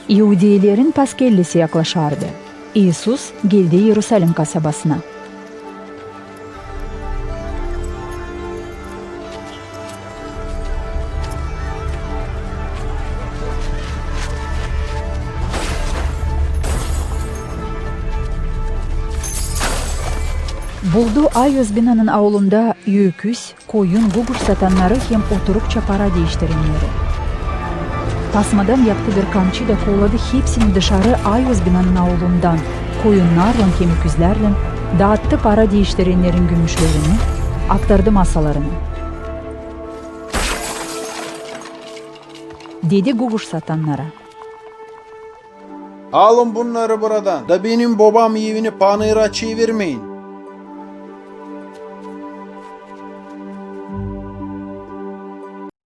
Yahudilerin Paskellisi yaklaşardı. İsus geldi Yerusalim kasabasına. Buldu Ayozbina'nın avlunda öküz, koyun, gugur satanları hem oturukça para değiştirenleri. Tasmadan yaptı bir kamçı da kovladı hepsini dışarı Ayozbina'nın avlundan, koyunlarla hem öküzlerle, dağıttı para değiştirenlerin gümüşlerini, aktardı masalarını. Dedi gugur satanlara. Alın bunları buradan da benim babam evini panayıra çevirmeyin.